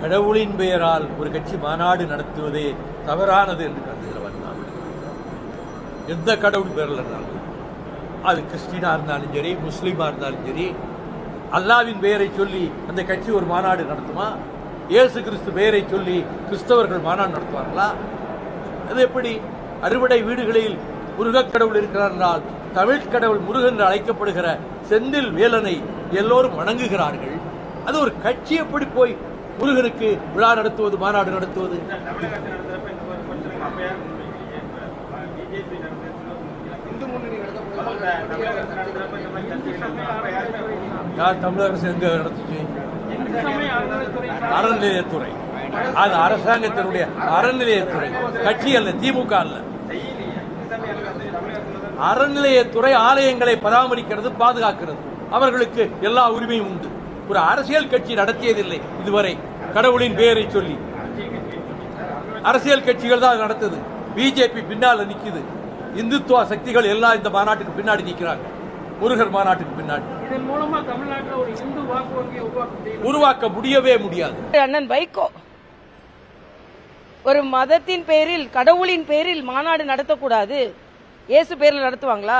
கடவுளின் பெயரால் ஒரு கட்சி மாநாடு நடத்துவதே தவறானது என்று கருதுகிறவன் நான். எந்த கடவுள் பெயரில் இருந்தாலும், அது கிறிஸ்டினா இருந்தாலும் சரி, முஸ்லீமா இருந்தாலும் சரி, அல்லாவின் பெயரை சொல்லி அந்த கட்சி ஒரு மாநாடு நடத்துமா? இயேசு கிறிஸ்து பெயரை சொல்லி கிறிஸ்தவர்கள் மாநாடு நடத்துவார்களா? அது எப்படி? அறுவடை வீடுகளில் முருகக் கடவுள் இருக்கிறார் என்றால் தமிழ் கடவுள் முருகன் என்று அழைக்கப்படுகிற செந்தில் வேலனை எல்லோரும் வணங்குகிறார்கள். அது ஒரு கட்சி எப்படி போய் முருகனுக்கு விழா நடத்துவது, மாநாடு நடத்துவது? யார் தமிழக அரசு எங்க நடத்துச்சு? அறநிலையத்துறை. அது அரசாங்கத்தினுடைய அறநிலையத்துறை, கட்சி அல்ல, திமுக அல்ல. அறநிலையத்துறை ஆலயங்களை பராமரிக்கிறது, பாதுகாக்கிறது. அவர்களுக்கு எல்லா உரிமையும் உண்டு. ஒரு அரசியல் கட்சி நடத்தியதில்லை இதுவரை கடவுளின் பெயரை சொல்லி. அரசியல் கட்சிகள் தான் நடத்துது. பிஜேபி பின்னால நிக்குது. இந்துத்துவ சக்திகள் எல்லாம் இந்த மாநாட்டுக்கு பின்னாடி நிற்கிறாங்க, முருகர் மாநாட்டுக்கு பின்னாடி. இதன் மூலமா தமிழ்நாட்டில் ஒரு இந்து வாக்கு வங்கியை உருவாக்க முடியவே முடியாது. அண்ணன் வைகோ ஒரு மதத்தின் பெயரில், கடவுளின் பெயரில் மாநாடு நடத்தக்கூடாது, இயேசு பேர்ல நடத்துவாங்களா,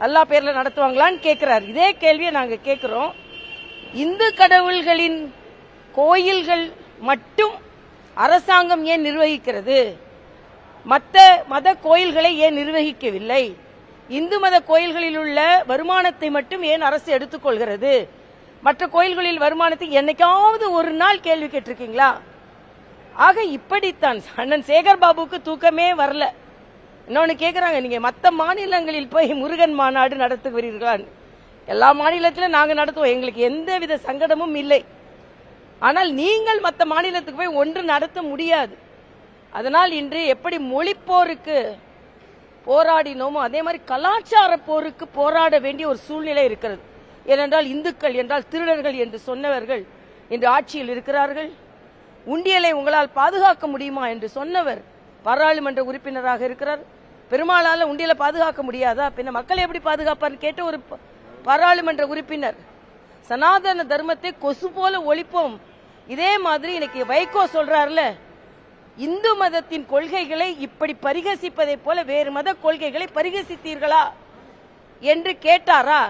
அல்லா பேர்ல நடத்துவாங்களான்னு கேட்கிறார். இதே கேள்வியை நாங்க கேட்கிறோம். இந்து கடவுள்களின் கோயில்கள் மட்டும் அரசாங்கம் ஏன் நிர்வகிக்கிறது? மற்ற மத கோயில்களை ஏன் நிர்வகிக்கவில்லை? இந்து மத கோயில்களில் உள்ள வருமானத்தை மட்டும் ஏன் அரசு எடுத்துக்கொள்கிறது? மற்ற கோயில்களில் வருமானத்தை என்னைக்காவது ஒரு நாள் கேள்வி கேட்டிருக்கீங்களா? ஆக இப்படித்தான் அண்ணன் சேகர் பாபுக்கு தூக்கமே வரல. இன்னொன்னு கேக்குறாங்க, நீங்க மற்ற மாநிலங்களில் போய் முருகன் மாநாடு நடத்துகிறீர்களா? எல்லா மாநிலத்திலும் நாங்க நடத்துவோம், எங்களுக்கு எந்தவித சங்கடமும் இல்லை. ஆனால் நீங்கள் மற்ற மாநிலத்துக்கு போய் ஒன்று நடத்த முடியாது. அதனால் இன்று எப்படி மொழிப்போருக்கு போராடினோமோ அதே மாதிரி கலாச்சார போருக்கு போராட வேண்டிய ஒரு சூழ்நிலை இருக்கிறது. ஏனென்றால் இந்துக்கள் என்றால் திருடர்கள் என்று சொன்னவர்கள் இன்று ஆட்சியில் இருக்கிறார்கள். உண்டியலை உங்களால் பாதுகாக்க முடியுமா என்று சொன்னவர் பாராளுமன்ற உறுப்பினராக இருக்கிறார். பெருமாளால உண்டியலை பாதுகாக்க முடியாதா, பின்ன மக்களை எப்படி பாதுகாப்பார் கேட்ட ஒரு பாராளுமன்ற உறுப்பினர். சனாதன தர்மத்தை கொசு போல ஒழிப்போம். இதே மாதிரி இன்னைக்கு வைகோ சொல்றாருல, இந்து மதத்தின் கொள்கைகளை இப்படி பரிகசிப்பதை போல வேறு மத கொள்கைகளை பரிகசித்தீர்களா என்று கேட்டாரா?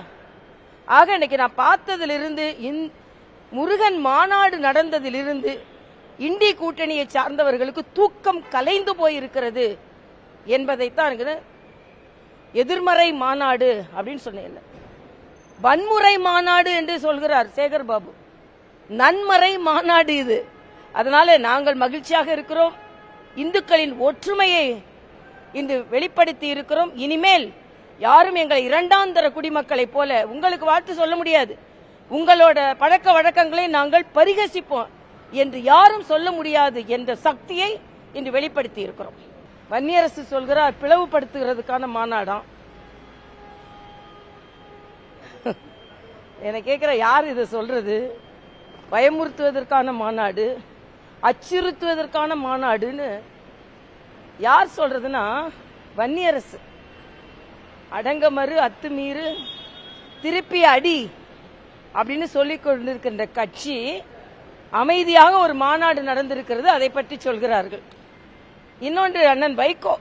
ஆக இன்னைக்கு நான் பார்த்ததிலிருந்து, முருகன் மாநாடு நடந்ததிலிருந்து இண்டி கூட்டணியை சார்ந்தவர்களுக்கு தூக்கம் கலைந்து போயிருக்கிறது என்பதைத்தான் எதிர்மறை மாநாடு அப்படின்னு சொன்னேன். வன்முறை மாநாடு என்று சொல்கிறார் சேகர் பாபு. நன்மறை மாநாடு இது. அதனால நாங்கள் மகிழ்ச்சியாக இருக்கிறோம். இந்துக்களின் ஒற்றுமையை இன்று வெளிப்படுத்தி இருக்கிறோம். இனிமேல் யாரும் எங்களை இரண்டாம் தர குடிமக்களை போல உங்களுக்கு வாழ்த்து சொல்ல முடியாது, உங்களோட பழக்க வழக்கங்களை நாங்கள் பரிகசிப்போம் என்று யாரும் சொல்ல முடியாது என்ற சக்தியை இன்று வெளிப்படுத்தி இருக்கிறோம். வன்னியரசு சொல்கிறார் பிளவுபடுத்துகிறதுக்கான மாநாடாம். என்ன கேட்கிற, யார் இதை சொல்றது? பயமுறுத்துவதற்கான மாநாடு, அச்சுறுத்துவதற்கான மாநாடுன்னு யார் சொல்றதுன்னா வன்னியரசு. அடங்கமறு அத்துமீறு திருப்பி அடி அப்படின்னு சொல்லிக் கொண்டிருக்கின்ற கட்சி அமைதியாக ஒரு மாநாடு நடந்திருக்கிறது, அதை பற்றி சொல்கிறார்கள். இன்னொன்று அண்ணன் வைகோ